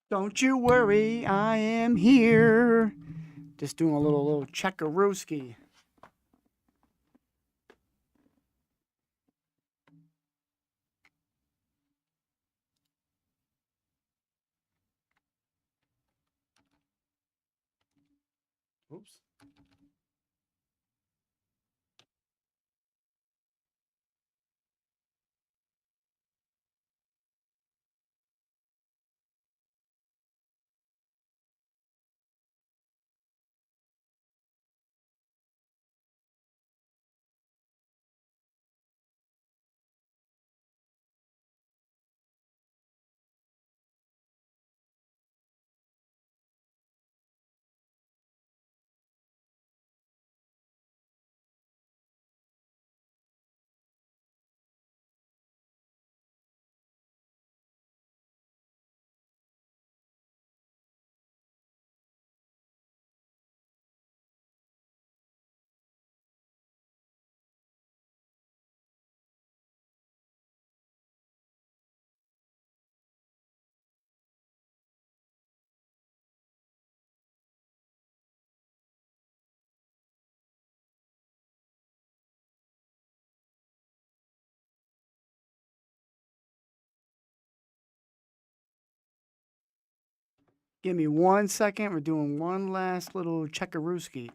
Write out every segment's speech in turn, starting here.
Don't you worry, I am here. Just doing a little checkarooski. Oops. Give me 1 second. We're doing one last little checkarooski.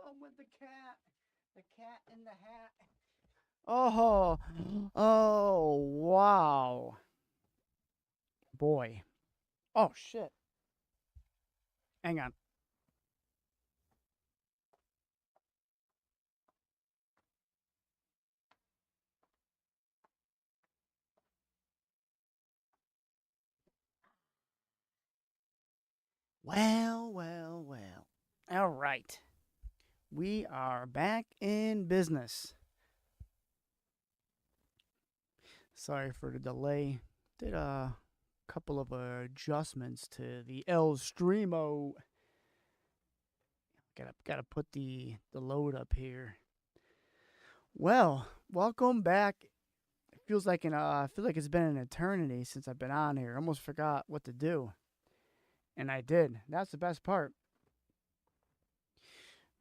I'm with the cat. The cat in the hat. Oh, oh, wow. Boy. Oh, shit. Hang on. Well, well, well. All right. We are back in business. Sorry for the delay. Did a couple of adjustments to the El Streamo. Gotta put the load up here. Well, welcome back. It feels like I feel like it's been an eternity since I've been on here. I almost forgot what to do, and I did. That's the best part.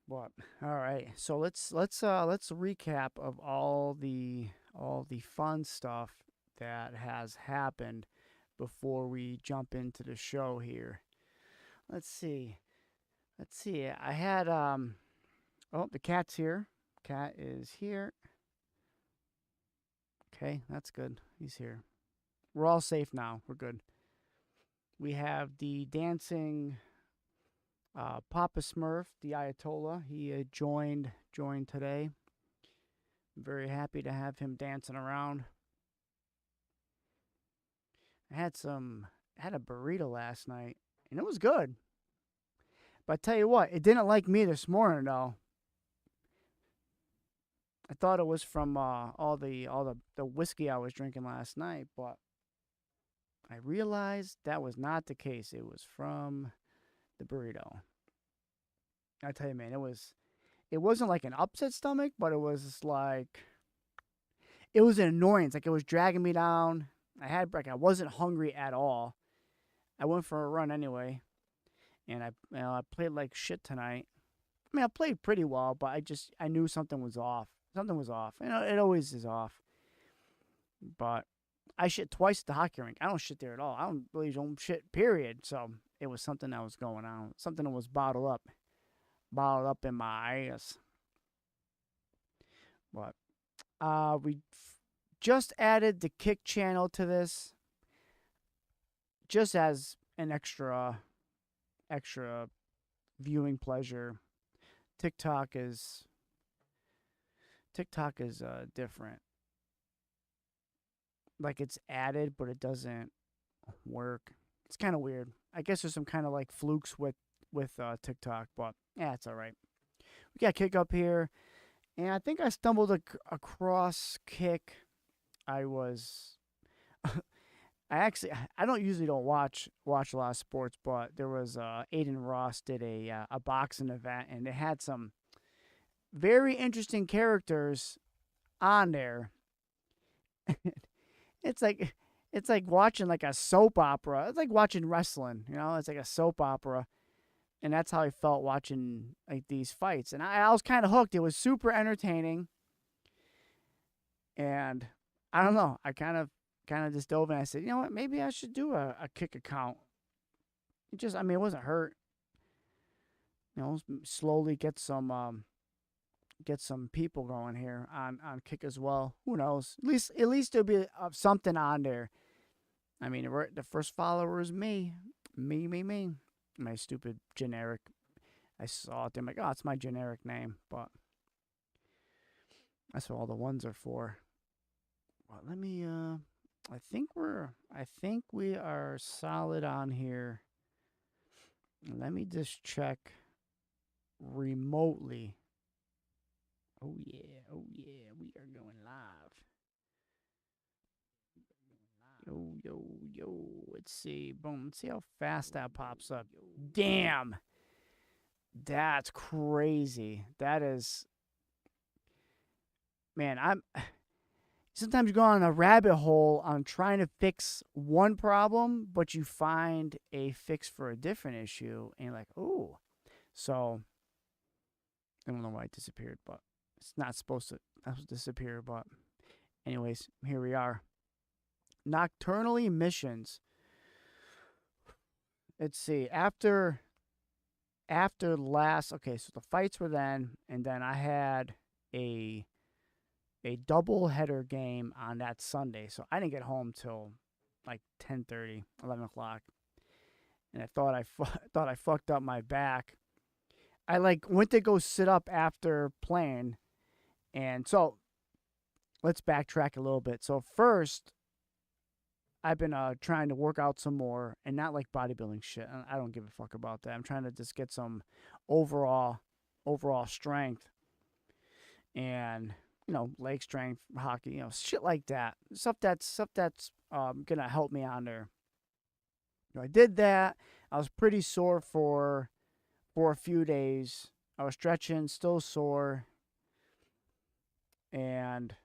What? All right. So let's recap of all the fun stuff that has happened before we jump into the show here. Let's see. Let's see. I had oh, the cat's here. Cat is here. Okay, that's good. He's here. We're all safe now. We're good. We have the dancing Papa Smurf, the Ayatollah. He joined today. I'm very happy to have him dancing around. I had a burrito last night, and it was good. But I tell you what, it didn't like me this morning though. I thought it was from all the whiskey I was drinking last night, but I realized that was not the case. It was from the burrito. I tell you, man, it wasn't like an upset stomach, but it was an annoyance. Like it was dragging me down. I wasn't hungry at all. I went for a run anyway, and I played like shit tonight. I mean, I played pretty well, but I knew something was off. Something was off. It always is off. But I shit twice at the hockey rink. I don't shit there at all. I don't shit. Period. So it was something that was going on. Something that was bottled up in my ass. But we just added the Kick channel to this, just as an extra viewing pleasure. TikTok is different. Like it's added, but it doesn't work. It's kind of weird. I guess there's some kind of like flukes with TikTok, but yeah, it's all right. We got Kick up here, and I think I stumbled across Kick. I was I don't watch a lot of sports, but there was Aiden Ross did a boxing event, and it had some very interesting characters on there. it's like it's like watching like a soap opera. It's like watching wrestling, you know. It's like a soap opera, and that's how I felt watching like these fights. And I was kind of hooked. It was super entertaining, and I don't know. I kind of just dove in. I said, you know what? Maybe I should do a Kick account. I mean, it wasn't hurt. You know, slowly get some people going here on Kick as well. Who knows? At least there'll be something on there. I mean, the first follower is me. Me. My stupid generic. I saw it. I'm like, oh, it's my generic name, but that's what all the ones are for. Well, let me. I think we are solid on here. Let me just check remotely. Oh yeah, we are going live. Yo. Let's see. Boom. Let's see how fast that pops up. Damn. That's crazy. That is. Man, sometimes you go on a rabbit hole on trying to fix one problem, but you find a fix for a different issue, and you're like, oh. So, I don't know why it disappeared, but it's not supposed to disappear. But, anyways, here we are. Nocturnal Emissions. Let's see. After last, okay, so the fights were then, and then I had a double header game on that Sunday. So I didn't get home till like 10:30, 11 o'clock. And I thought I fucked up my back. I like went to go sit up after playing. And so let's backtrack a little bit. So first, I've been trying to work out some more, and not like bodybuilding shit. I don't give a fuck about that. I'm trying to just get some overall strength and, you know, leg strength, hockey, you know, shit like that. Stuff that's gonna help me on there. You know, I did that. I was pretty sore for a few days. I was stretching, still sore, and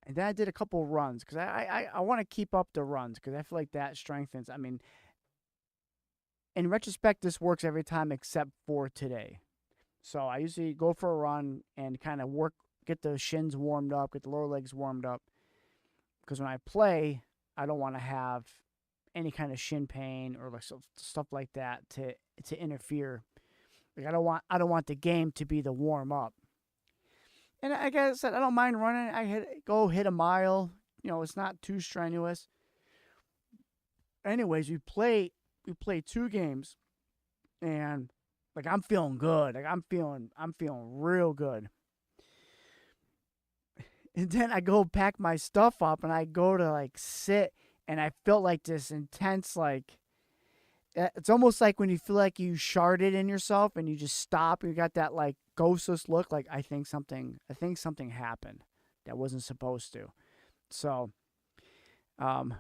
then I did a couple runs because I want to keep up the runs because I feel like that strengthens. I mean, in retrospect, this works every time except for today. So I usually go for a run and kind of get the shins warmed up, get the lower legs warmed up. Because when I play, I don't want to have any kind of shin pain or like stuff like that to interfere. Like I don't want the game to be the warm up. And like I said, I don't mind running. Go hit a mile. You know, it's not too strenuous. Anyways, we play 2 games, and like I'm feeling good. Like I'm feeling real good. And then I go pack my stuff up and I go to like sit and I felt like this intense, like, it's almost like when you feel like you sharded in yourself and you just stop and you got that like ghostless look, like I think something happened that wasn't supposed to. So,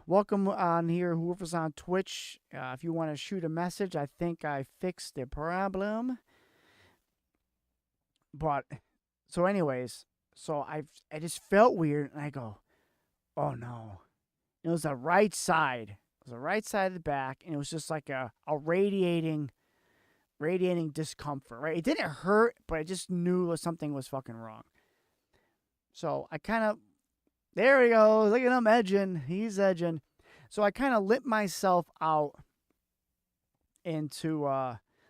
welcome on here, whoever's on Twitch. If you want to shoot a message, I think I fixed the problem. But so, anyways, so I just felt weird, and I go, oh no, it was the right side. It was the right side of the back, and it was just like a radiating discomfort. Right, it didn't hurt, but I just knew something was fucking wrong. So I kind of, there he goes. Look at him edging. He's edging. So I kind of lit myself out into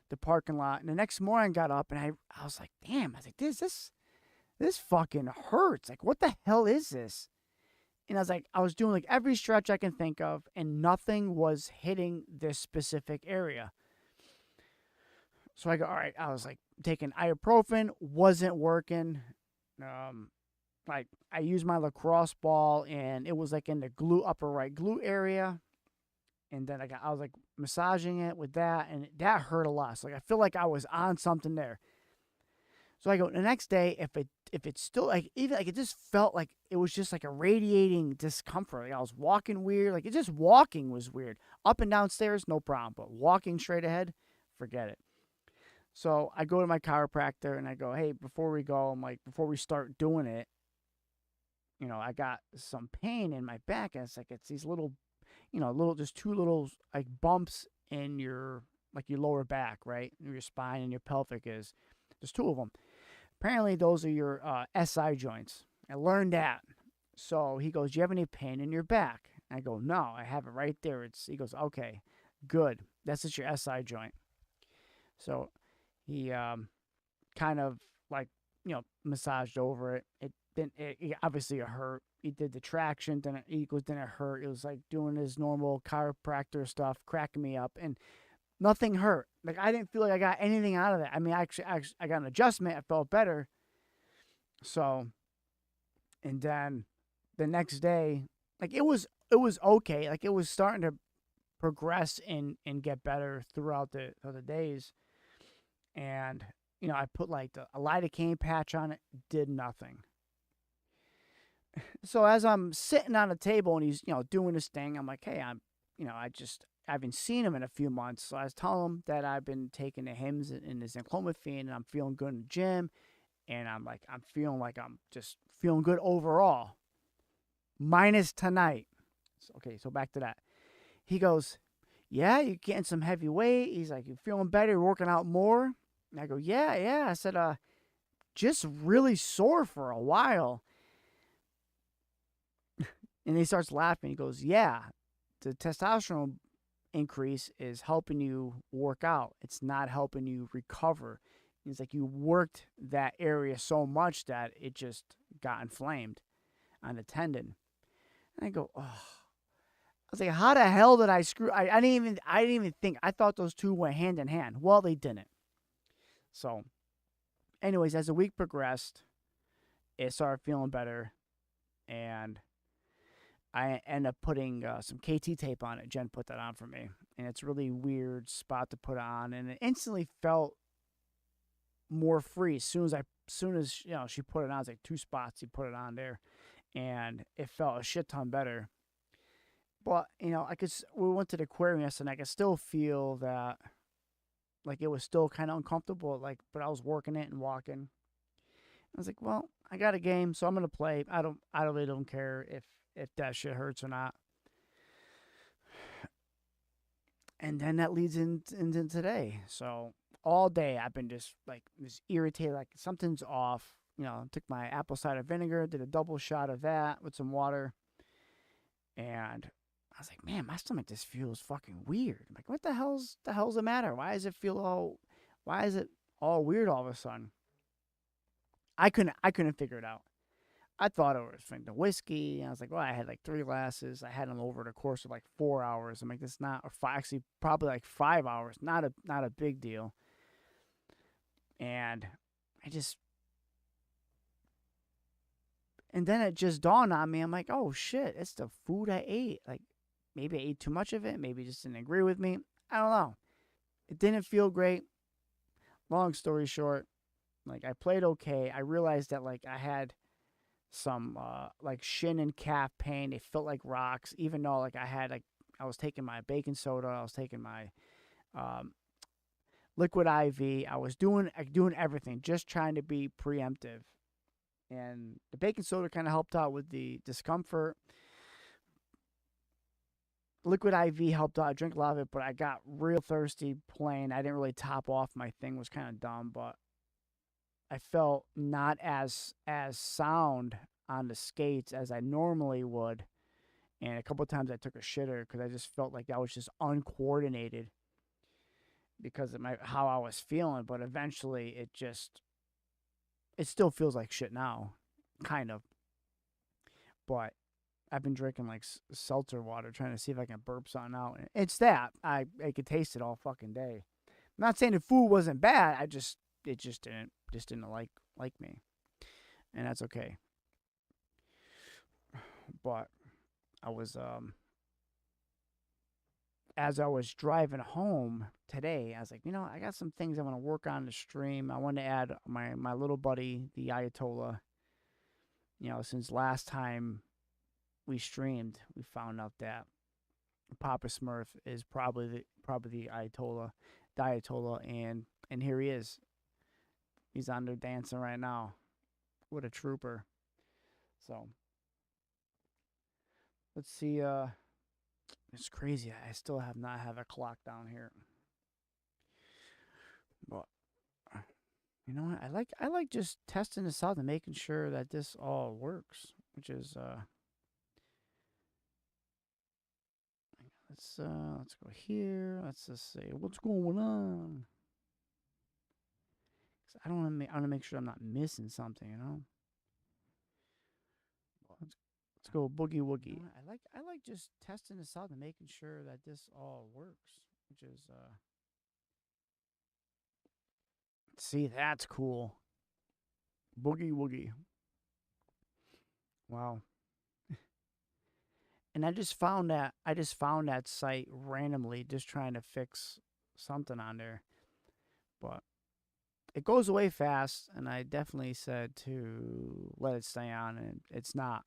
the parking lot. And the next morning I got up and I was like, damn. I was like, this fucking hurts. Like, what the hell is this? And I was doing like every stretch I can think of, and nothing was hitting this specific area. So I go, all right. I was like taking ibuprofen, wasn't working. Like I used my lacrosse ball, and it was like in the upper right glute area. And then I was like massaging it with that, and that hurt a lot. So like I feel like I was on something there. So I go the next day, if it's still like, even like, it just felt like it was just like a radiating discomfort. Like I was walking weird. Like it just walking was weird. Up and down stairs, no problem, but walking straight ahead, forget it. So I go to my chiropractor and I go, hey, before we go, I'm like, before we start doing it, I got some pain in my back, and it's these little, just two little like bumps in your, like your lower back, right? Your spine and your pelvic is, there's two of them. Apparently, those are your SI joints. I learned that. So he goes, do you have any pain in your back? I go, no, I have it right there. He goes, okay, good. That's just your SI joint. So he kind of like, massaged over it. It obviously it hurt. He did the traction, then didn't hurt. It was like doing his normal chiropractor stuff, cracking me up, and nothing hurt. Like I didn't feel like I got anything out of that. I mean, I got an adjustment. I felt better. So, and then the next day, like it was okay. Like it was starting to progress and get better throughout the other days. And I put like a lidocaine patch on it, did nothing. So as I'm sitting on a table and he's, doing his thing, I'm like, hey, I haven't seen him in a few months. So I was telling him that I've been taking the Hims and the Zynclomiphene, and I'm feeling good in the gym. And I'm feeling like I'm just feeling good overall. Minus tonight. Okay, so back to that. He goes, yeah, you're getting some heavy weight. He's like, you feeling better? You're working out more? And I go, yeah, yeah. I said, just really sore for a while. And he starts laughing. He goes, yeah, the testosterone increase is helping you work out. It's not helping you recover. He's like, you worked that area so much that it just got inflamed on the tendon. And I go, oh. I was like, how the hell did I screw? I didn't even think. I thought those two went hand in hand. Well, they didn't. So, anyways, as the week progressed, it started feeling better, and I end up putting some KT tape on it. Jen put that on for me, and it's a really weird spot to put on, and it instantly felt more free as soon as she put it on. It's like two spots. She put it on there, and it felt a shit ton better. But we went to the aquarium yesterday, and I could still feel that, like it was still kind of uncomfortable. Like, but I was working it and walking. I was like, well, I got a game, so I'm gonna play. I really don't care if that shit hurts or not. And then that leads into today. So all day I've been just irritated, like something's off. Took my apple cider vinegar, did a double shot of that with some water, and I was like, man, my stomach just feels fucking weird. I'm like, what the hell's the matter? Why is it all weird all of a sudden? I couldn't figure it out. I thought it was from the whiskey. I was like, well, I had like 3 glasses. I had them over the course of like 4 hours. I'm like, that's not, or five, actually probably like 5 hours. Not a big deal. And and then it just dawned on me. I'm like, oh shit, it's the food I ate. Like maybe I ate too much of it. Maybe it just didn't agree with me. I don't know. It didn't feel great. Long story short, like I played okay. I realized that like I had some like shin and calf pain. They felt like rocks, even though like I was taking my baking soda, I was taking my um, liquid IV. I was doing everything, just trying to be preemptive. And the baking soda kind of helped out with the discomfort. Liquid IV helped out. I drank a lot of it, but I got real thirsty playing. I didn't really top off. My thing was kind of dumb, but I felt not as sound on the skates as I normally would. And a couple of times I took a shitter because I just felt like that was just uncoordinated because of my how I was feeling. But eventually, it still feels like shit now, kind of. But I've been drinking like seltzer water, trying to see if I can burp something out. And it's that I could taste it all fucking day. I'm not saying the food wasn't bad. It just didn't like me, and that's okay. But I was as I was driving home today, I was like, I got some things I want to work on the stream. I want to add my little buddy, the Ayatollah. Since last time we streamed, we found out that Papa Smurf is probably the Ayatollah, and here he is. He's on there dancing right now. What a trooper! So let's see. It's crazy. I still have not have a clock down here, but you know what? I like just testing this out and making sure that this all works. Which is let's go here. Let's just say what's going on. 'Cause I want to make sure I'm not missing something. Let's go boogie woogie. I like just testing this out and making sure that this all works. Which is see, that's cool. Boogie woogie. Wow. And I just found that site randomly, just trying to fix something on there. But it goes away fast, and I definitely said to let it stay on, and it's not.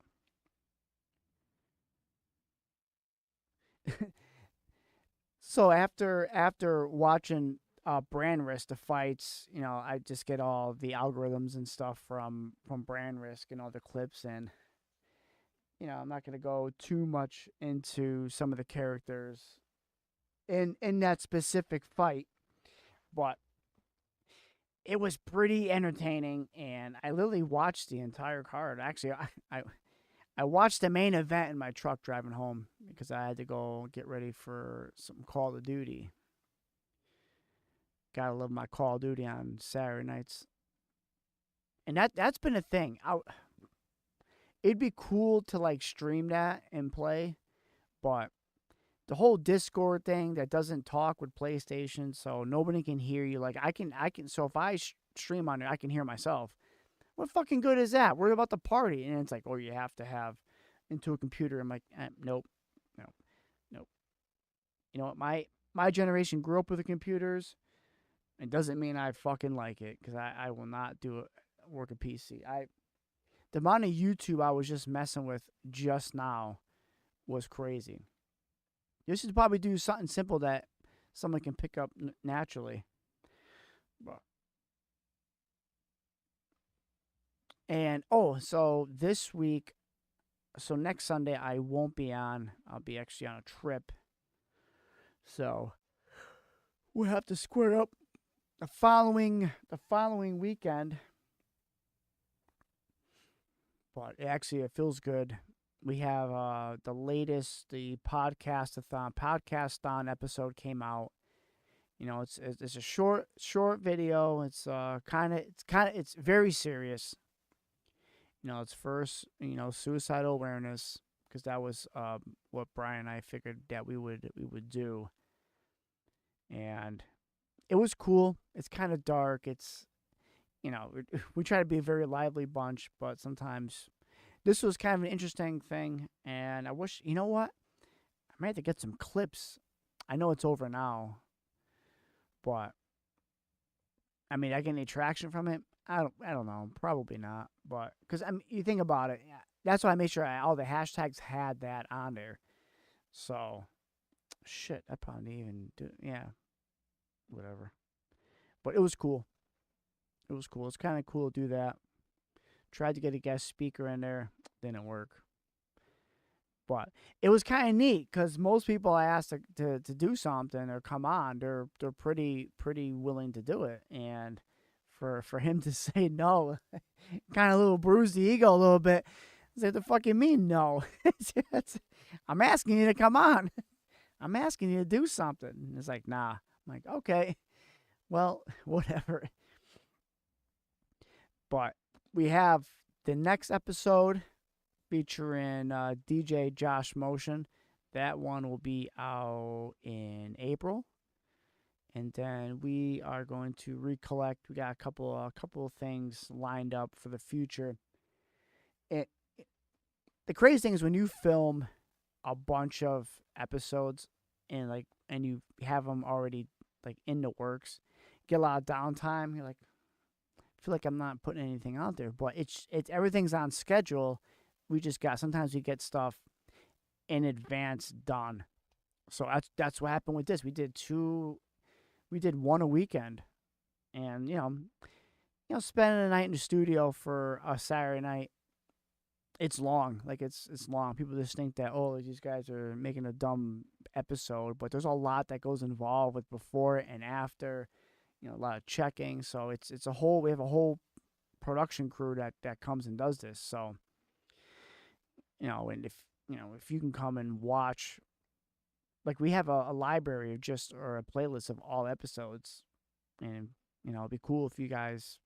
So after watching brand risk the fights, I just get all the algorithms and stuff from brand risk and all the clips, and I'm not gonna go too much into some of the characters in that specific fight, but it was pretty entertaining, and I literally watched the entire card. Actually, I watched the main event in my truck driving home because I had to go get ready for some Call of Duty. Gotta love my Call of Duty on Saturday nights, and that's been a thing. It'd be cool to like stream that and play, but the whole Discord thing that doesn't talk with PlayStation, so nobody can hear you. Like I can. So if I stream on it, I can hear myself. What fucking good is that? Worry about the party, and it's like, oh, you have to have into a computer. I'm like, nope, no, nope. You know what? My generation grew up with the computers. It doesn't mean I fucking like it because I will not do it. Work a PC. The amount of YouTube I was just messing with just now was crazy. You should probably do something simple that someone can pick up naturally. But and so this week, so next Sunday I won't be on. I'll be actually on a trip. So we'll have to square up the following weekend. But it feels good. We have the podcast-a-thon episode came out. It's a short video. It's very serious. It's first suicidal awareness because that was what Brian and I figured that we would do, and it was cool. It's kind of dark. We try to be a very lively bunch, but sometimes this was kind of an interesting thing, and I wish, you know what? I might have to get some clips. I know it's over now, but I mean, I get any traction from it? I don't know. Probably not. But because I mean, you think about it, that's why I made sure all the hashtags had that on there. So shit, I probably didn't even do. Yeah, whatever. But it was cool. It was cool. It's kind of cool to do that. Tried to get a guest speaker in there, didn't work. But it was kind of neat because most people I asked to do something or come on, they're pretty willing to do it, and for him to say no, kind of a little bruised the ego a little bit. I said, "The fuck you mean no? I'm asking you to come on. I'm asking you to do something." And it's like, nah. I'm like, okay, well, whatever. But we have the next episode featuring DJ Josh Motion. That one will be out in April, and then we are going to recollect. We got a couple of things lined up for the future. It, the crazy thing is when you film a bunch of episodes and you have them already like in the works, get a lot of downtime. You're like, I feel like I'm not putting anything out there, but it's everything's on schedule. We just got sometimes we get stuff in advance done. So that's what happened with this. We did one a weekend, and spending a night in the studio for a Saturday night, it's long. Like it's long. People just think that these guys are making a dumb episode, but there's a lot that goes involved with before and after. A lot of checking. So it's a whole. We have a whole production crew that comes and does this. So and if you can come and watch, like we have a library of or a playlist of all episodes, and it'd be cool if you guys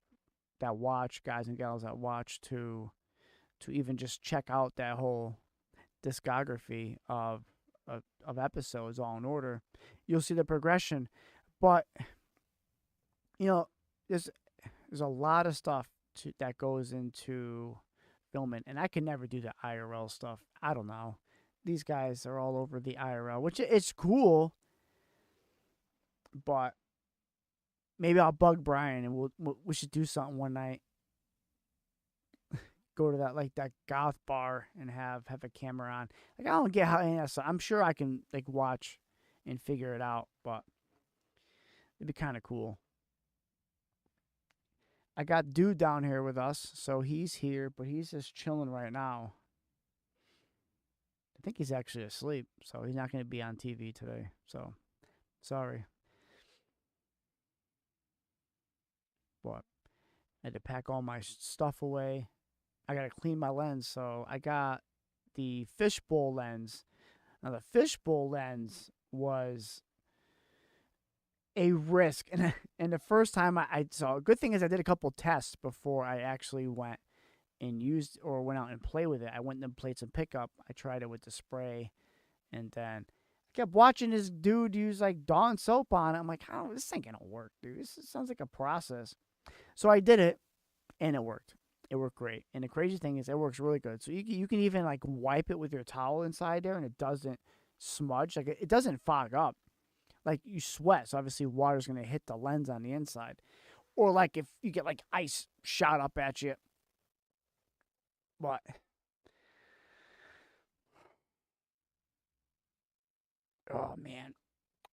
and gals that watch to even just check out that whole discography of episodes all in order. You'll see the progression, but there's a lot of stuff that goes into filming, and I can never do the IRL stuff. I don't know. These guys are all over the IRL, which it's cool, but maybe I'll bug Brian and we should do something one night. Go to that goth bar and have a camera on. Like I don't get how I'm sure I can watch and figure it out, but it'd be kind of cool. I got Dude down here with us, so he's here, but he's just chilling right now. I think he's actually asleep, so he's not going to be on TV today. So, sorry. But I had to pack all my stuff away. I got to clean my lens, so I got the fishbowl lens. Now, the fishbowl lens was a risk. And the first time I saw, a good thing is I did a couple tests before I actually went and went out and played with it. I went and played some pickup. I tried it with the spray, and then I kept watching this dude use like Dawn soap on it. I'm like, how this ain't gonna work, dude. This sounds like a process. So I did it, and it worked. It worked great. And the crazy thing is, it works really good. So you can even like wipe it with your towel inside there, and it doesn't smudge. Like it doesn't fog up. Like you sweat, so obviously water's gonna hit the lens on the inside. Or like if you get like ice shot up at you. But oh man,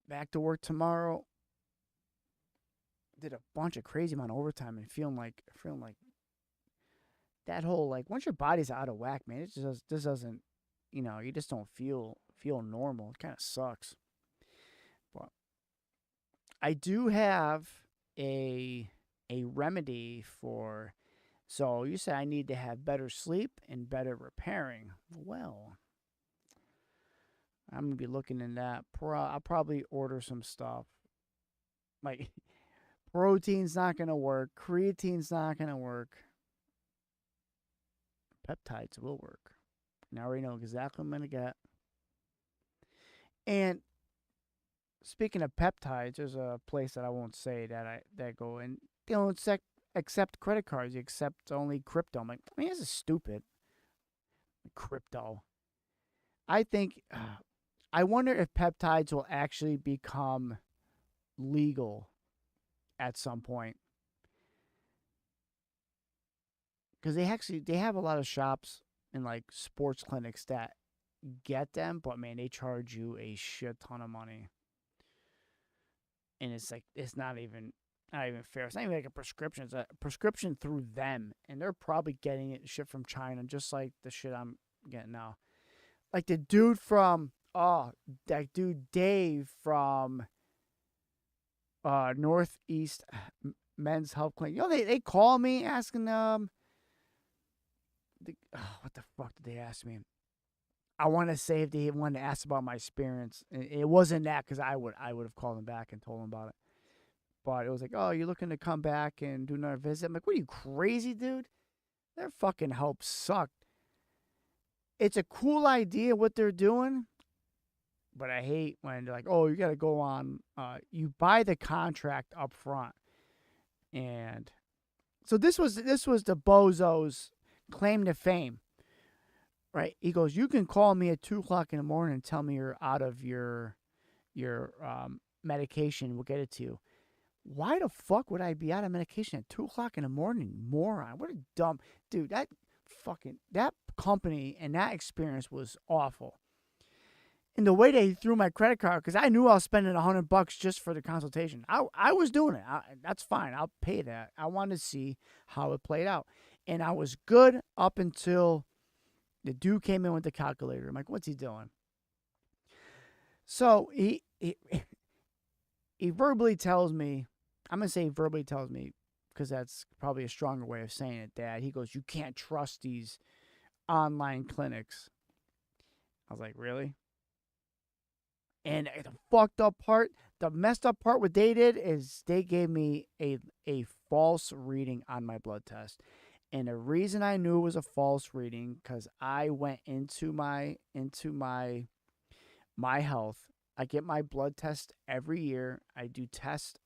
back to work tomorrow. Did a bunch of crazy amount of overtime and feeling like that whole like once your body's out of whack, man, it just doesn't you just don't feel normal. It kind of sucks. But I do have a remedy for. So you say I need to have better sleep and better repairing. Well, I'm gonna be looking in that. I'll probably order some stuff. Like protein's not gonna work. Creatine's not gonna work. Peptides will work. And I already know exactly what I'm gonna get. And speaking of peptides, there's a place that I won't say that go in. They don't accept credit cards. You accept only crypto. I'm like, I mean, this is stupid. Crypto. I think I wonder if peptides will actually become legal at some point, because they have a lot of shops and like sports clinics that get them, but man, they charge you a shit ton of money, and it's like it's not even fair. It's not even like a prescription. It's a prescription through them, and they're probably getting it shit from China, just like the shit I'm getting now. Like the dude from that dude Dave from Northeast Men's Health Clinic. You know, they call me asking what the fuck did they ask me? I want to say if they wanted to ask about my experience. It wasn't that, because I would have called them back and told them about it. But it was like, oh, you're looking to come back and do another visit? I'm like, what are you, crazy, dude? Their fucking help sucked. It's a cool idea what they're doing, but I hate when they're like, oh, you got to go on. You buy the contract up front, and so this was the bozo's claim to fame, right? He goes, you can call me at 2:00 in the morning and tell me you're out of your medication. We'll get it to you. Why the fuck would I be out of medication at 2:00 in the morning? Moron. What a dumb dude. That company and that experience was awful. And the way they threw my credit card, because I knew I was spending $100 just for the consultation. I was doing it. That's fine. I'll pay that. I wanted to see how it played out. And I was good up until the dude came in with the calculator. I'm like, what's he doing? So he verbally tells me, I'm going to say verbally tells me, because that's probably a stronger way of saying it, Dad. He goes, you can't trust these online clinics. I was like, really? And the fucked up part, the messed up part, what they did is they gave me a false reading on my blood test. And the reason I knew it was a false reading, because I went into my health. I get my blood test every year. I do test.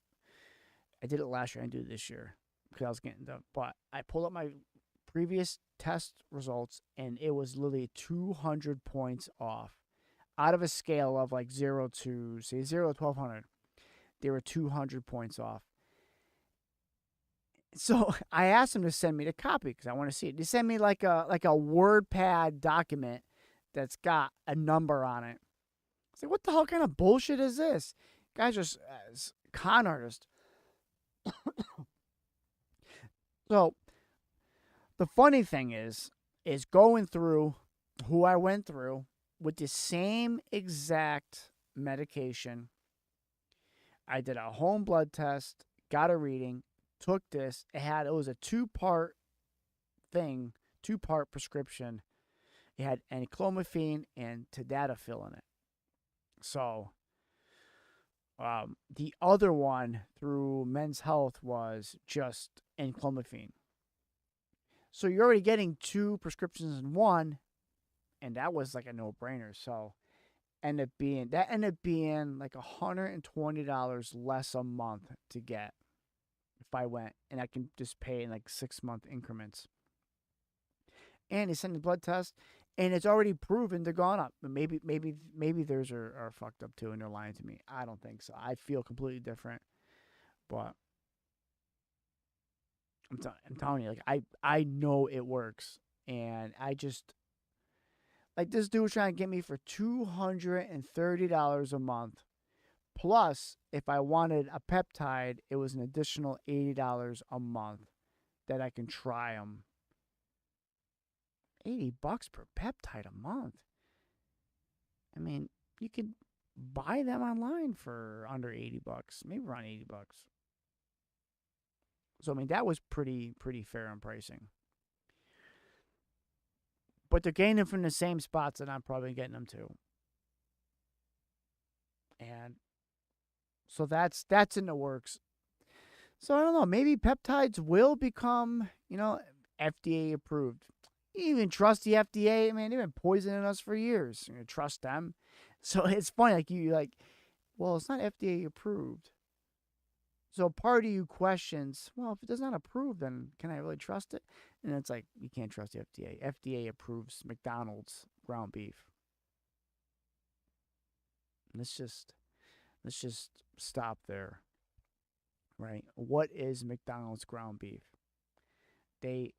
I did it last year. I do it this year because I was getting the. But I pulled up my previous test results, and it was literally 200 points off. Out of a scale of like 0 to, say, 0 to 1200, they were 200 points off. So I asked them to send me the copy because I want to see it. They sent me like a WordPad document that's got a number on it. I was like, what the hell kind of bullshit is this? Guy's just con artist. So the funny thing is going through who I went through with the same exact medication. I did a home blood test, got a reading, took this. It was a two-part thing, two-part prescription. It had enclomiphene and tadalafil in it. So the other one through Men's Health was just enclomiphene. So you're already getting two prescriptions in one, and that was like a no-brainer. So ended up being like $120 less a month to get if I went, and I can just pay in like 6-month increments. And they sent the blood test, and it's already proven they're gone up. Maybe theirs are fucked up too, and they're lying to me. I don't think so. I feel completely different, but I'm telling you, like I know it works, and I just like this dude was trying to get me for $230 a month. Plus, if I wanted a peptide, it was an additional $80 a month that I can try them. $80 per peptide a month. I mean, you could buy them online for under $80, maybe around $80. So I mean, that was pretty fair on pricing. But they're getting them from the same spots that I'm probably getting them to. And so that's in the works. So I don't know, maybe peptides will become, FDA approved. You even trust the FDA? I mean, they've been poisoning us for years. You trust them? So it's funny, well, it's not FDA approved. So part of you questions, well, if it does not approve, then can I really trust it? And it's like, you can't trust the FDA. FDA approves McDonald's ground beef. Let's just let's just stop there, right? What is McDonald's ground beef? They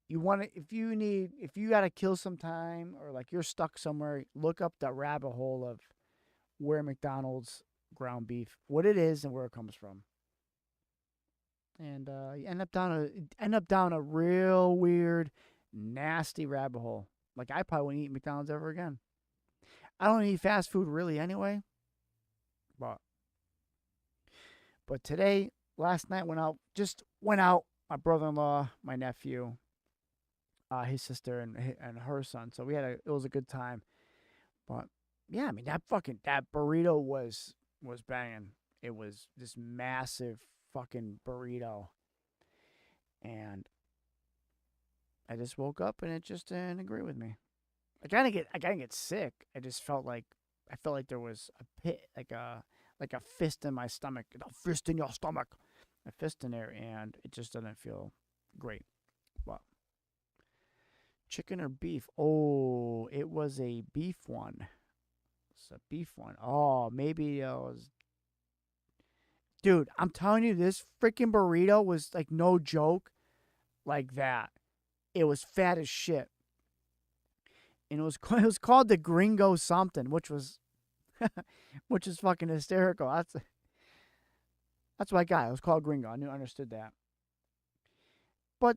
you want to if you got to kill some time or like you're stuck somewhere, look up the rabbit hole of where McDonald's ground beef, what it is and where it comes from. And you end up down a real weird, nasty rabbit hole. Like I probably wouldn't eat McDonald's ever again. I don't eat fast food really anyway. But today, last night went out. My brother-in-law, my nephew, his sister, and her son. So it was a good time. But yeah, I mean that burrito was banging. It was this massive fucking burrito, and I just woke up and it just didn't agree with me. I kind of get sick. I felt like there was a pit, like a fist in my stomach, a fist in your stomach, a fist in there, and it just doesn't feel great. But chicken or beef? Oh, it was a beef one. It's a beef one. Oh, maybe it was. Dude, I'm telling you, this freaking burrito was like no joke, like that. It was fat as shit, and it was called the Gringo something, which is fucking hysterical. That's what I got. It was called Gringo. Understood that. But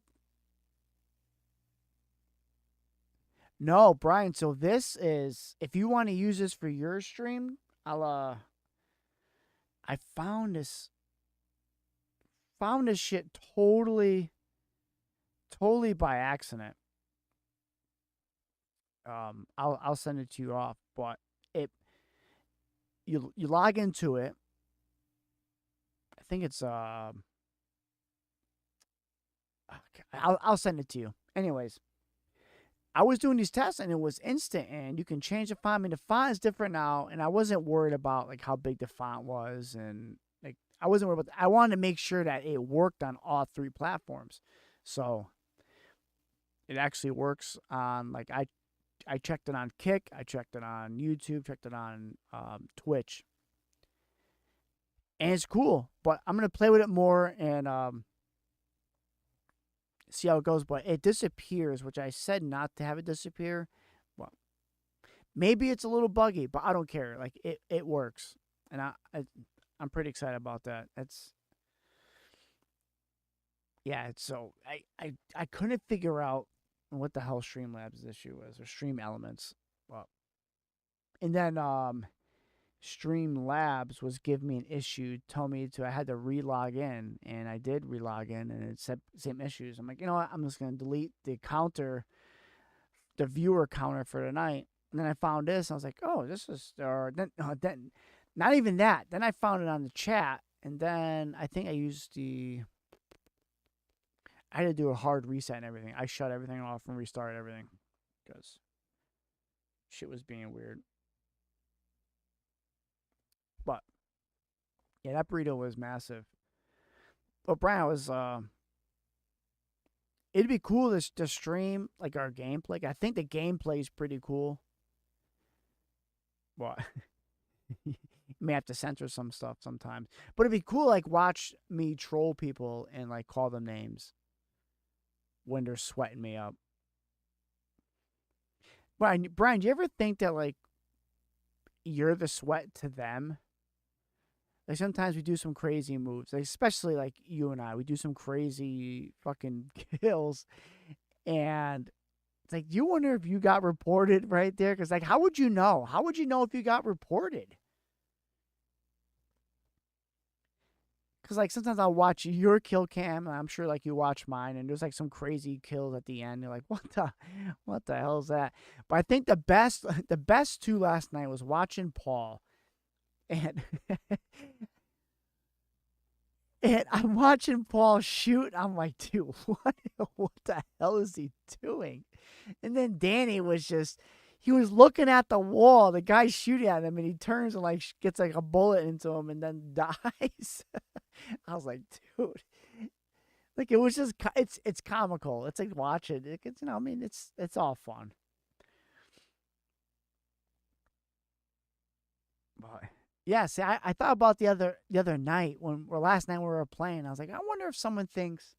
no, Brian. So this is if you want to use this for your stream, I found this shit totally by accident. I'll send it to you off, but it you log into it. I think it's I'll send it to you. Anyways, I was doing these tests and it was instant, and you can change the font. I mean, the font is different now, and I wasn't worried about like how big the font was, and like I wasn't worried about. I wanted to make sure that it worked on all three platforms, so it actually works on like I checked it on Kick, I checked it on YouTube, checked it on Twitch, and it's cool. But I'm gonna play with it more and see how it goes. But it disappears, which I said not to have it disappear. Well, maybe it's a little buggy, but I don't care. Like it works, and I'm pretty excited about that. It's so I couldn't figure out what the hell Streamlabs' issue was or Stream Elements. Well, and then Streamlabs was giving me an issue, told me I had to relog in, and I did relog in, and it said same issues. I'm like, you know what? I'm just gonna delete the viewer counter for tonight. And then I found this, and I was like, oh, this is or then not even that. Then I found it on the chat, and then I think I had to do a hard reset and everything. I shut everything off and restarted everything because shit was being weird. But yeah, that burrito was massive. But Brian was it'd be cool to stream like our gameplay. I think the gameplay is pretty cool. Well, you may have to censor some stuff sometimes, but it'd be cool like watch me troll people and like call them names when they're sweating me up. Brian, do you ever think that like you're the sweat to them? Like sometimes we do some crazy moves, like especially like you and I, we do some crazy fucking kills, and it's like, do you wonder if you got reported right there? Because like, how would you know? How would you know if you got reported? Because like sometimes I'll watch your kill cam, and I'm sure like you watch mine, and there's like some crazy kills at the end. You're like, what the hell is that? But I think the best two last night was watching Paul, and and I'm watching Paul shoot. I'm like, dude, what the hell is he doing? And then Danny he was looking at the wall. The guy's shooting at him, and he turns and like gets like a bullet into him, and then dies. I was like, dude, like it was just it's comical. It's like watch it. It's I mean it's all fun. But yeah, see, I thought about the other night or last night when we were playing. I was like, I wonder if someone thinks,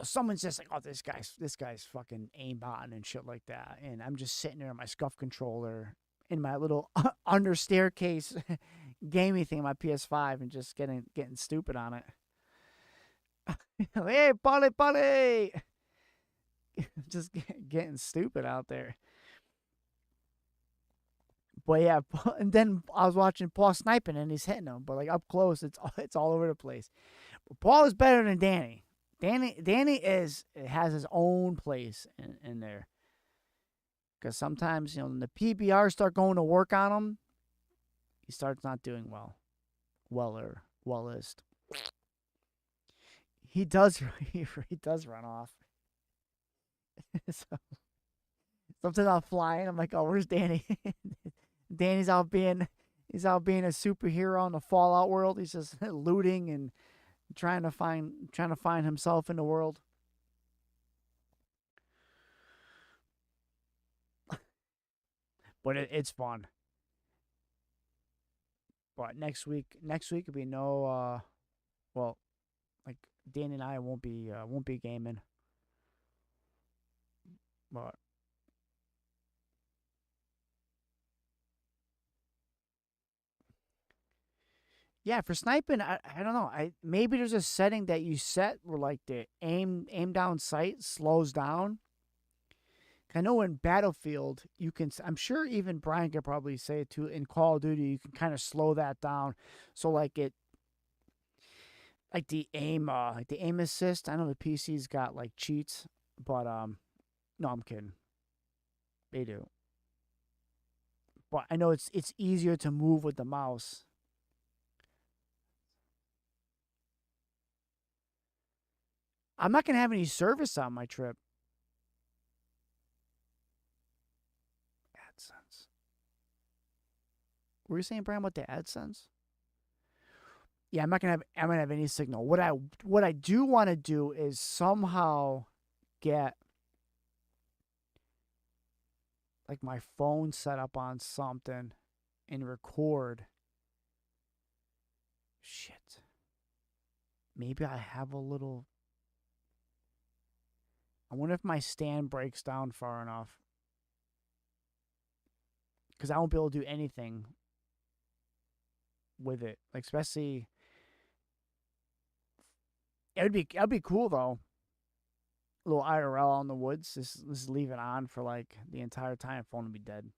someone's just like, oh, this guy's fucking aimbotting and shit like that, and I'm just sitting there on my scuff controller in my little under staircase gaming thing, my PS5, and just getting stupid on it. Hey, buddy, just getting stupid out there. But yeah, and then I was watching Paul sniping and he's hitting him, but like up close, it's all over the place. But Paul is better than Danny. Danny has his own place in there because sometimes when the PBR start going to work on him, he starts not doing well. Wellest. He does he does run off. So sometimes I'm flying. I'm like, oh, where's Danny? Danny's out being a superhero in the Fallout world. He's just looting and trying to find himself in the world. But it's fun. But next week will be no well, like Danny and I won't be gaming. But yeah, for sniping, I don't know. I maybe there's a setting that you set where like the aim down sight slows down. I know in Battlefield you can. I'm sure even Brian could probably say it too. In Call of Duty, you can kind of slow that down. So like the aim assist. I know the PC's got like cheats, but no, I'm kidding. They do. But I know it's easier to move with the mouse. I'm not gonna have any service on my trip. AdSense. Were you saying, Brian, about the AdSense? Yeah, I'm gonna have any signal. What I do want to do is somehow get like my phone set up on something and record. Shit. Maybe I have a little. I wonder if my stand breaks down far enough because I won't be able to do anything with it. Like especially, it'd be cool though. A little IRL on the woods. Just leave it on for like the entire time. Phone would be dead.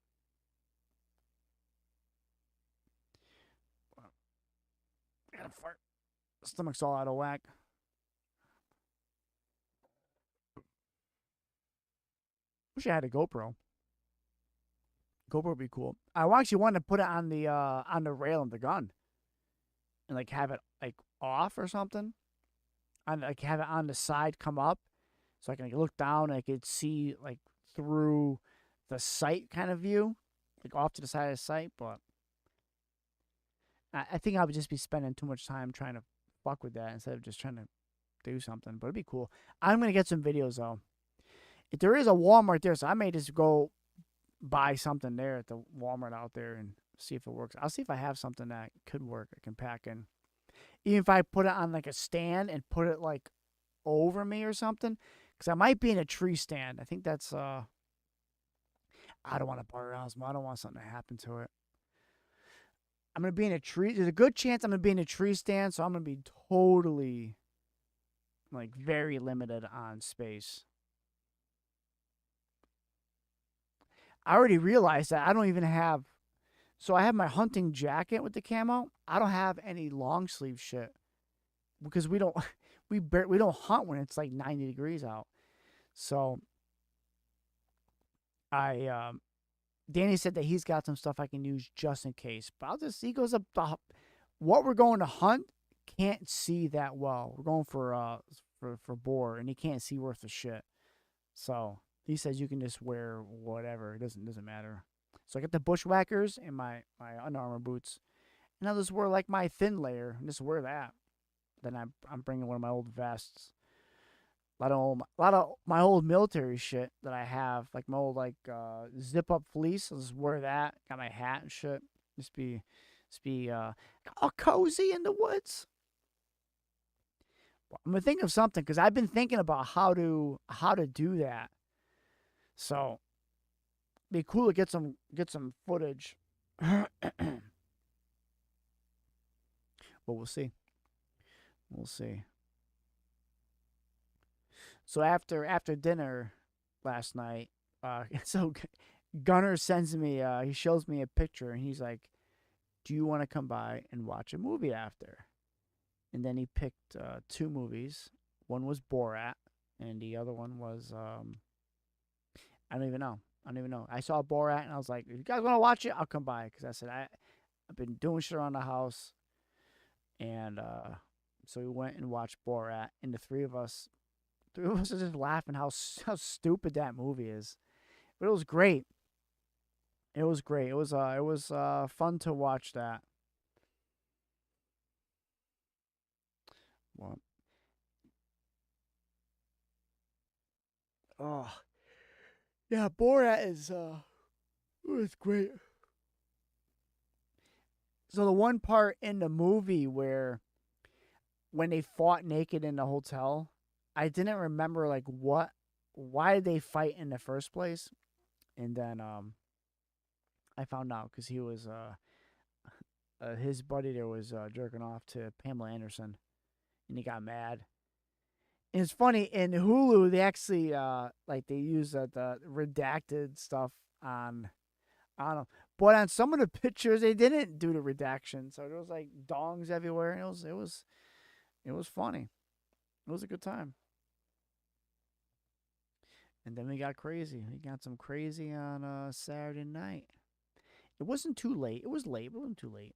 I got a fart. Stomach's all out of whack. Wish I had a GoPro. GoPro would be cool. I actually wanted to put it on the rail of the gun and like have it like off or something. And like have it on the side, come up, so I can like, look down and I could see like through the sight kind of view, like off to the side of the sight. But I think I would just be spending too much time trying to fuck with that instead of just trying to do something. But it'd be cool. I'm gonna get some videos though. If there is a Walmart there, so I may just go buy something there at the Walmart out there and see if it works. I'll see if I have something that could work. I can pack in. Even if I put it on like a stand and put it like over me or something, because I might be in a tree stand. I think that's I don't want to part around. I don't want something to happen to it. I'm gonna be in a tree. There's a good chance I'm gonna be in a tree stand, so I'm gonna be totally like very limited on space. I already realized that I don't even have. So I have my hunting jacket with the camo. I don't have any long sleeve shit because we don't we don't hunt when it's like 90 degrees out. So I Danny said that he's got some stuff I can use just in case. But I'll just he goes up what we're going to hunt can't see that well. We're going for boar and he can't see worth a shit. So he says you can just wear whatever. It doesn't matter. So I got the bushwhackers and my Under Armour boots, and I'll just wear like my thin layer and just wear that. Then I'm bringing one of my old vests. A lot of my old military shit that I have, like my old like zip up fleece. I'll just wear that. Got my hat and shit. Just be all cozy in the woods. Well, I'm gonna think of something because I've been thinking about how to do that. So be cool to get some footage. But we'll see. We'll see. So after dinner last night, so Gunner sends me. He shows me a picture, and he's like, "Do you want to come by and watch a movie after?" And then he picked two movies. One was Borat, and the other one was I don't even know. I don't even know. I saw Borat, and I was like, "If you guys want to watch it, I'll come by." Because I said I've been doing shit around the house, and so we went and watched Borat, and the three of us are just laughing how stupid that movie is. But it was great. It was great. It was fun to watch that. Well, oh yeah, Borat is it was great. So the one part in the movie where when they fought naked in the hotel, I didn't remember like why did they fight in the first place, and then I found out because he was his buddy there was jerking off to Pamela Anderson, and he got mad. And it's funny in Hulu they actually like they use the redacted stuff on them, but on some of the pictures they didn't do the redaction, so there was like dongs everywhere, and it was funny. It was a good time. And then we got crazy. We got some crazy on Saturday night. It wasn't too late. It was late, but it wasn't too late.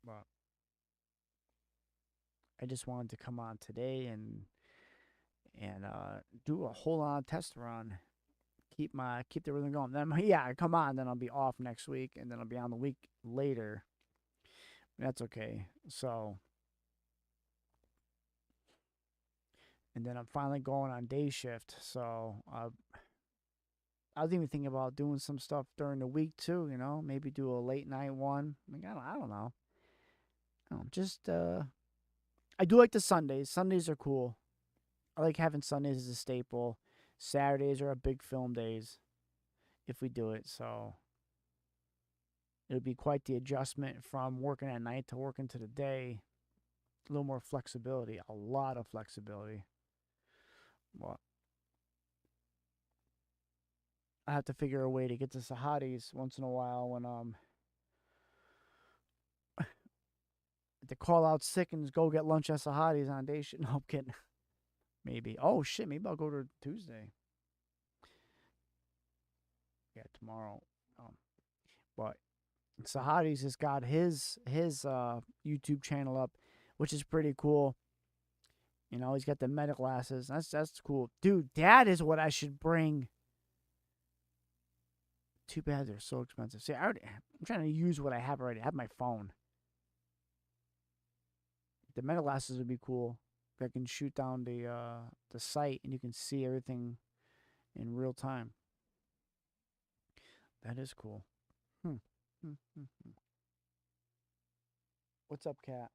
But I just wanted to come on today and do a whole on test run. Keep the rhythm going. Then yeah, I come on, then I'll be off next week, and then I'll be on the week later. That's okay. So, and then I'm finally going on day shift. So I was even thinking about doing some stuff during the week too. Maybe do a late night one. I don't know. Just I do like the Sundays. Sundays are cool. I like having Sundays as a staple. Saturdays are a big film days if we do it. So it would be quite the adjustment from working at night to working to the day. A little more flexibility, a lot of flexibility. Well, I have to figure a way to get to Sahadi's once in a while when to call out sick and go get lunch at Sahadi's on day shift. No, I'm kidding. Maybe. Oh shit, maybe I'll go to Tuesday. Yeah, tomorrow. Um, but Sahadi's has got his YouTube channel up, which is pretty cool. He's got the meta glasses. That's cool, dude. That is what I should bring. Too bad they're so expensive. See, I'm trying to use what I have already. I have my phone. The meta glasses would be cool. I can shoot down the site and you can see everything in real time. That is cool. Hmm. Hmm, hmm, hmm. What's up, Cat?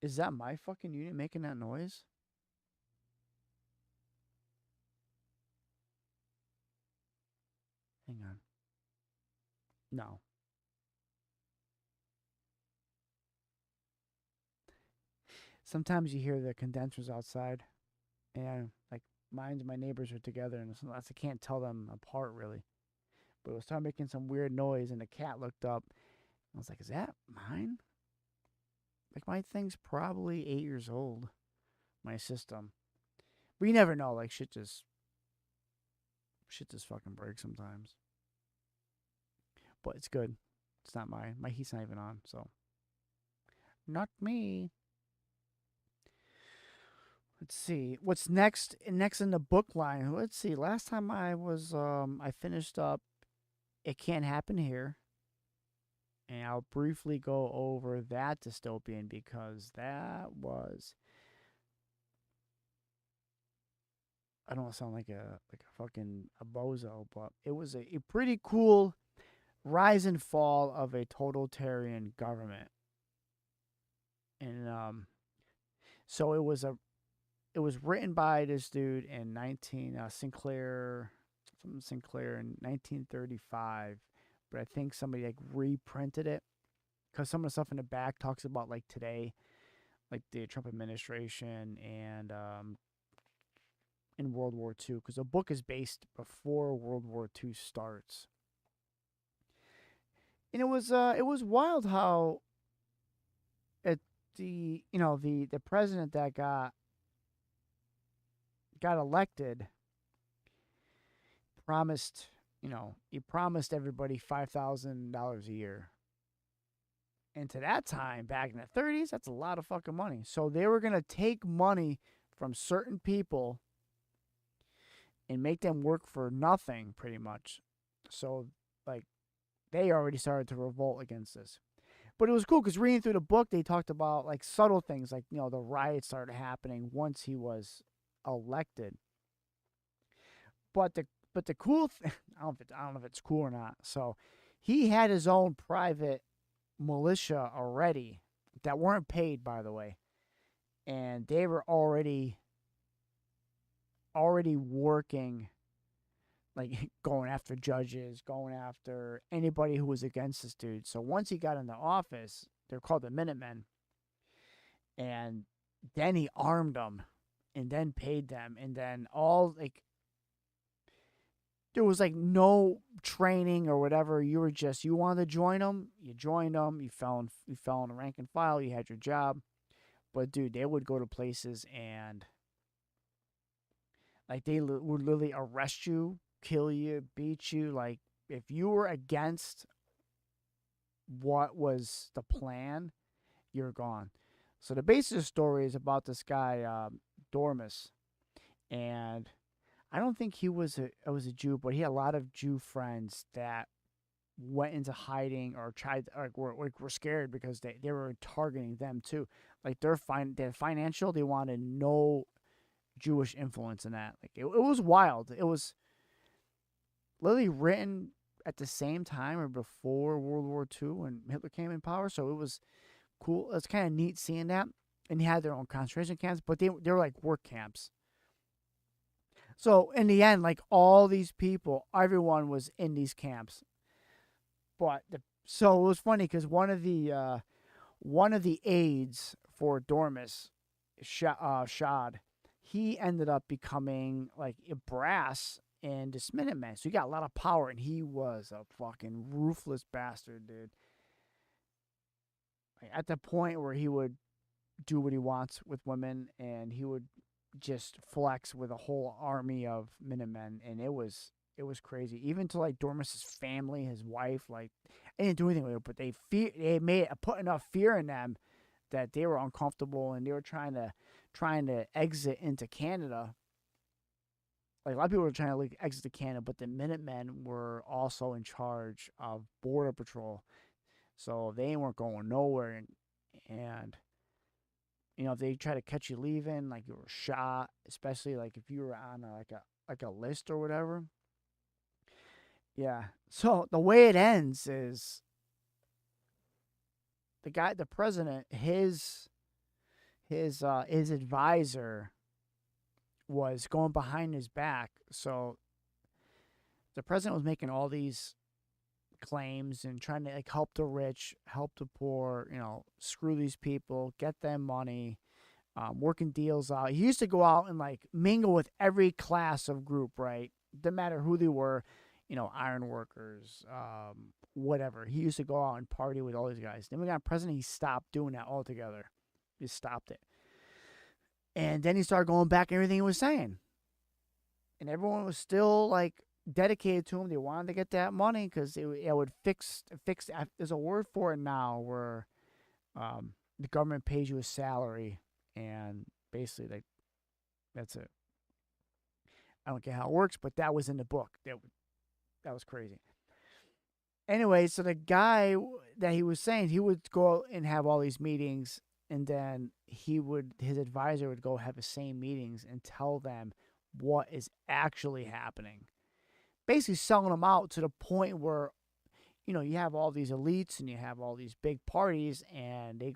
Is that my fucking unit making that noise? Hang on. No. Sometimes you hear the condensers outside, and like mine and my neighbors are together, and I can't tell them apart really. But it was starting making some weird noise, and the cat looked up. I was like, "Is that mine?" Like my thing's probably 8 years old. My system, but you never know. Like shit just fucking breaks sometimes. But it's good. It's not mine. My heat's not even on, so not me. Let's see what's next. Next in the book line. Let's see. Last time I finished up. It Can't Happen Here, and I'll briefly go over that dystopian because that was I don't want to sound like a fucking a bozo, but it was a pretty cool rise and fall of a totalitarian government. And so it was written by this dude in 19 Sinclair in 1935, but I think somebody like reprinted it because some of the stuff in the back talks about like today, like the Trump administration and in World War II, because the book is based before World War II starts. And it was wild how it the president that got elected promised he promised everybody $5,000 a year. And to that time, back in the 30s, that's a lot of fucking money. So they were gonna take money from certain people and make them work for nothing, pretty much. So like they already started to revolt against this. But it was cool because reading through the book, they talked about like subtle things, like the riots started happening once he was elected. But the cool thing, I don't know if it's cool or not. So he had his own private militia already that weren't paid, by the way, and they were already working, like going after judges, going after anybody who was against this dude. So once he got into office, they're called the Minutemen, and then he armed them, and then paid them, and then all like there was like no training or whatever. You wanted to join them, you joined them. You fell in the rank and file. You had your job, but dude, they would go to places and like they would literally arrest you, kill you, beat you. Like if you were against what was the plan, you're gone. So the basis of the story is about this guy, Dormus, and I don't think he was a Jew, but he had a lot of Jew friends that went into hiding or tried were scared because they were targeting them too. Like their financial, they wanted no Jewish influence in that. Like it was wild. It was literally written at the same time or before World War II when Hitler came in power. So it was cool. It's kind of neat seeing that. And they had their own concentration camps, but they were like work camps. So in the end, like all these people, everyone was in these camps. So it was funny because one of the aides for Dormus, Shad, he ended up becoming like a brass in this Minuteman. So he got a lot of power, and he was a fucking ruthless bastard, dude. Like, at the point where he would do what he wants with women, and he would just flex with a whole army of Minutemen, and it was crazy. Even to like Dormus's family, his wife, like they didn't do anything with it, but they put enough fear in them that they were uncomfortable, and they were trying to exit into Canada. Like a lot of people were trying to like exit to Canada, but the Minutemen were also in charge of border patrol, so they weren't going nowhere. And if they try to catch you leaving, like you were shot, especially like if you were on like a list or whatever. Yeah. So the way it ends is the president, his advisor was going behind his back. So the president was making all these claims and trying to like help the rich, help the poor, screw these people, get them money, working deals out. He used to go out and like mingle with every class of group, right? Didn't matter who they were, iron workers, whatever. He used to go out and party with all these guys. Then we got president, he stopped doing that altogether. He stopped it. And then he started going back and everything he was saying. And everyone was still like dedicated to him. They wanted to get that money because it would fix. There's a word for it now where the government pays you a salary, and basically that's it. I don't care how it works, but that was in the book. That was crazy. Anyway, so the guy that he was saying, he would go and have all these meetings, and then his advisor would go have the same meetings and tell them what is actually happening. Basically selling them out to the point where, you have all these elites and you have all these big parties, and they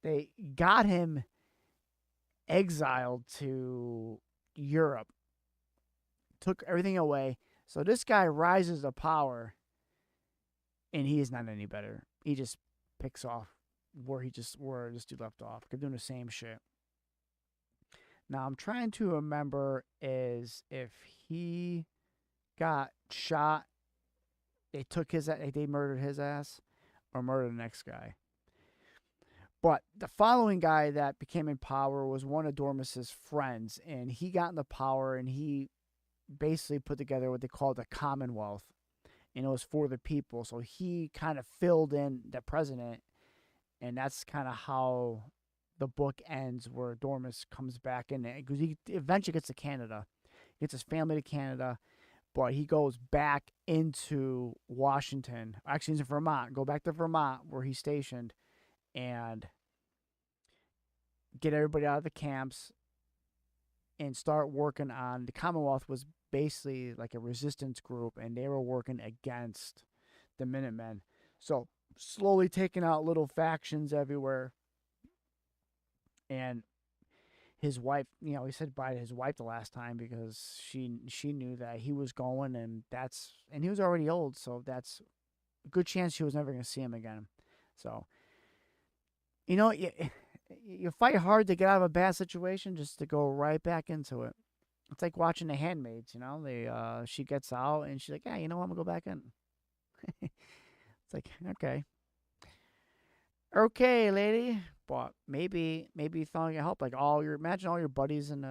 they got him exiled to Europe, took everything away. So this guy rises to power, and he is not any better. He just picks off where this dude left off. Kept doing the same shit. Now I'm trying to remember is if he got shot, they murdered his ass, or murdered the next guy. But the following guy that became in power was one of Dormus's friends, and he got into power, and he basically put together what they called a Commonwealth, and it was for the people. So he kind of filled in the president, and that's kind of how the book ends, where Dormus comes back in, because he eventually gets to Canada, gets his family to Canada, but he goes back into Washington. Actually, he's in Vermont. Go back to Vermont where he's stationed, and get everybody out of the camps and start working on. The Commonwealth was basically like a resistance group, and they were working against the Minutemen. So slowly taking out little factions everywhere. And his wife, he said bye to his wife the last time because she knew that he was going, and he was already old, so that's a good chance she was never going to see him again. So, you fight hard to get out of a bad situation just to go right back into it. It's like watching The Handmaids, she gets out and she's like, yeah, I'm gonna go back in. It's like, okay, lady, but maybe you thought you help. Like imagine all your buddies in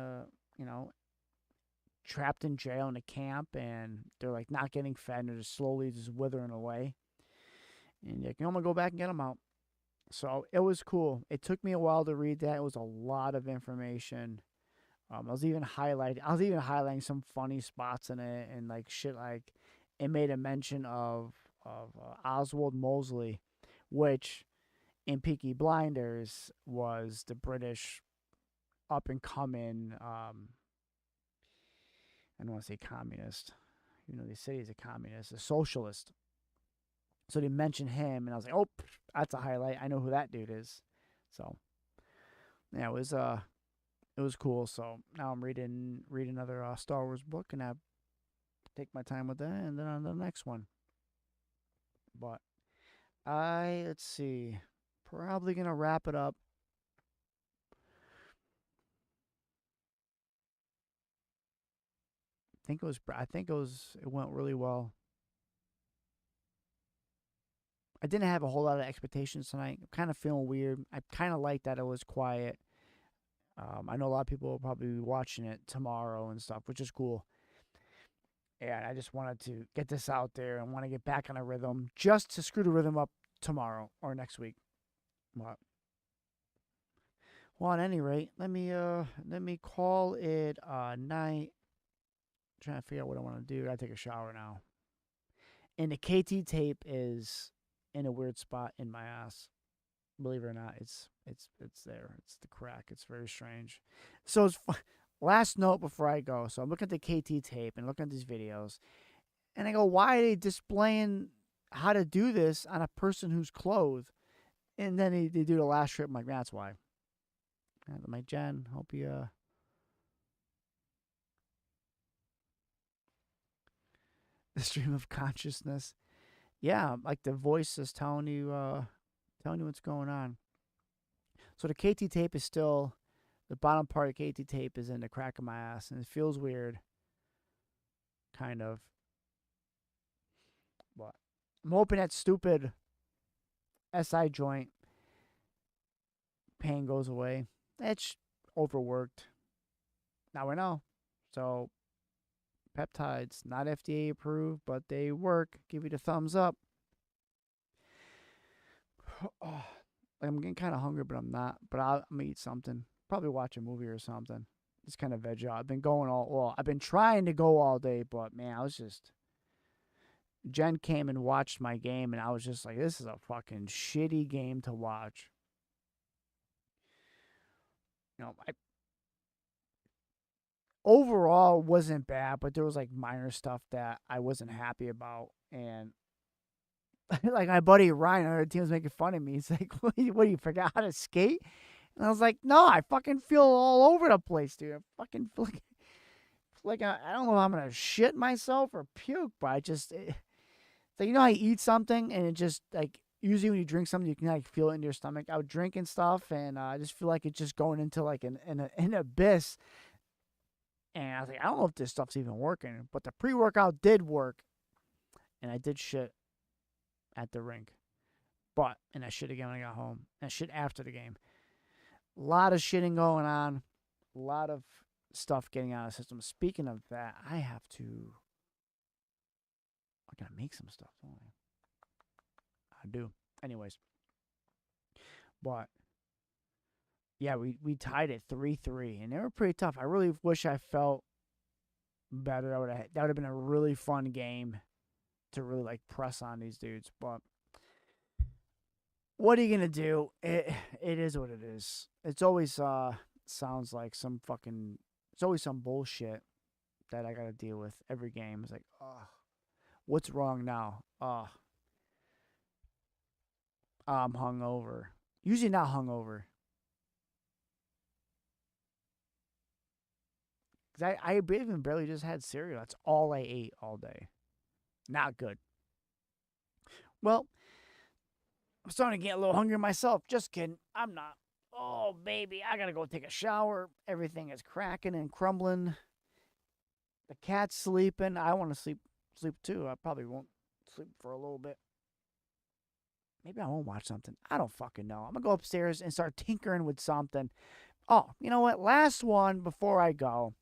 trapped in jail in a camp, and they're like not getting fed, and they're just slowly just withering away. And you're like, I'm gonna go back and get them out. So it was cool. It took me a while to read that. It was a lot of information. I was even highlighting some funny spots in it, and like shit, like it made a mention of Oswald Mosley, which in Peaky Blinders was the British up and coming. I don't want to say communist. They say he's a communist, a socialist. So they mentioned him, and I was like, oh, that's a highlight. I know who that dude is. So yeah, it was cool. So now I'm reading another Star Wars book, and I take my time with that, and then on to the next one. But let's see, probably gonna wrap it up. It went really well. I didn't have a whole lot of expectations tonight. I'm kind of feeling weird. I kind of like that it was quiet. I know a lot of people will probably be watching it tomorrow and stuff, which is cool. And I just wanted to get this out there and want to get back on a rhythm just to screw the rhythm up tomorrow or next week. But, well, at any rate, let me call it a night. I'm trying to figure out what I want to do. I take a shower now. And the KT tape is in a weird spot in my ass. Believe it or not, it's there. It's the crack. It's very strange. So last note before I go. So I'm looking at the KT tape and looking at these videos, and I go, why are they displaying how to do this on a person who's clothed? And then they do the last strip. I'm like, that's why. I'm like, Jen, hope you the stream of consciousness. Yeah, like the voice is telling you what's going on. So the KT tape is still, the bottom part of KT tape is in the crack of my ass, and it feels weird, kind of. But I'm hoping that stupid SI joint pain goes away. It's overworked. Now we know. So peptides, not FDA approved, but they work. Give you the thumbs up. Oh, I'm getting kind of hungry, but I'm not. But I'm gonna eat something. Probably watch a movie or something. Just kind of veg out. I've been going I've been trying to go all day, but man, I was just. Jen came and watched my game, and I was just like, this is a fucking shitty game to watch. I overall wasn't bad, but there was like minor stuff that I wasn't happy about. And like my buddy Ryan on our team was making fun of me. He's like, what do you forgot how to skate? And I was like, no, I fucking feel all over the place, dude. I fucking feel like I don't know if I'm going to shit myself or puke, but like, you know how you eat something and it just like, usually when you drink something, you can like feel it in your stomach. I was drinking stuff and I just feel like it's just going into like an abyss. And I was like, I don't know if this stuff's even working, but the pre-workout did work. And I did shit at the rink. And I shit again when I got home. And I shit after the game. A lot of shitting going on. A lot of stuff getting out of the system. Speaking of that, I gotta make some stuff, don't I? I do. Anyways. But yeah, we tied it 3-3. And they were pretty tough. I really wish I felt better. That would have been a really fun game to really like press on these dudes. But what are you gonna do? It is what it is. It's always sounds like some fucking. It's always some bullshit that I gotta deal with every game. It's like, oh, what's wrong now? Oh, I'm hungover. Usually not hungover. Cause I even barely just had cereal. That's all I ate all day. Not good. Well, I'm starting to get a little hungry myself. Just kidding. I'm not. Oh, baby, I gotta go take a shower. Everything is cracking and crumbling. The cat's sleeping. I want to sleep too. I probably won't sleep for a little bit. Maybe I won't watch something. I don't fucking know. I'm gonna go upstairs and start tinkering with something. Oh, you know what? Last one before I go.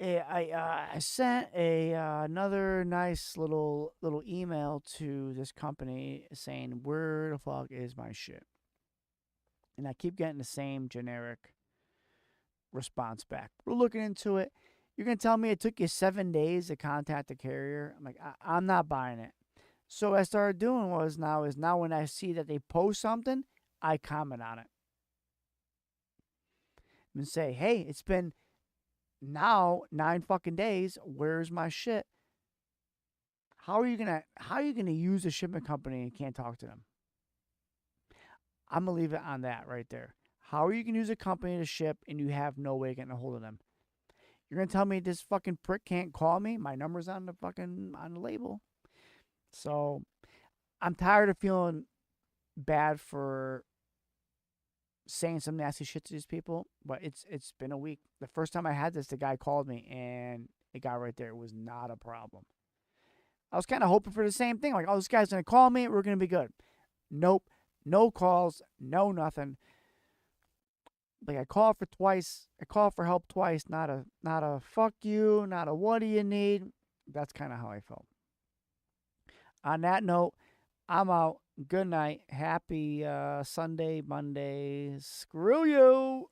I sent another nice little email to this company saying where the fuck is my shit, and I keep getting the same generic response back. We're looking into it. You're gonna tell me it took you 7 days to contact the carrier? I'm like, I'm not buying it. So what I started doing is now when I see that they post something, I comment on it and say, hey, it's been now 9 fucking days. Where's my shit? How are you gonna use a shipment company and can't talk to them? I'm gonna leave it on that right there. How are you gonna use a company to ship and you have no way of getting a hold of them? You're gonna tell me this fucking prick can't call me? My number's on the label. So I'm tired of feeling bad for saying some nasty shit to these people, but it's been a week. The first time I had this, the guy called me and the guy right there was not a problem. I was kind of hoping for the same thing. Like, oh, this guy's going to call me. We're going to be good. Nope. No calls. No nothing. Like, I called for twice. I called for help twice. Not a fuck you. Not a what do you need. That's kind of how I felt. On that note, I'm out. Good night. Happy Sunday, Monday. Screw you.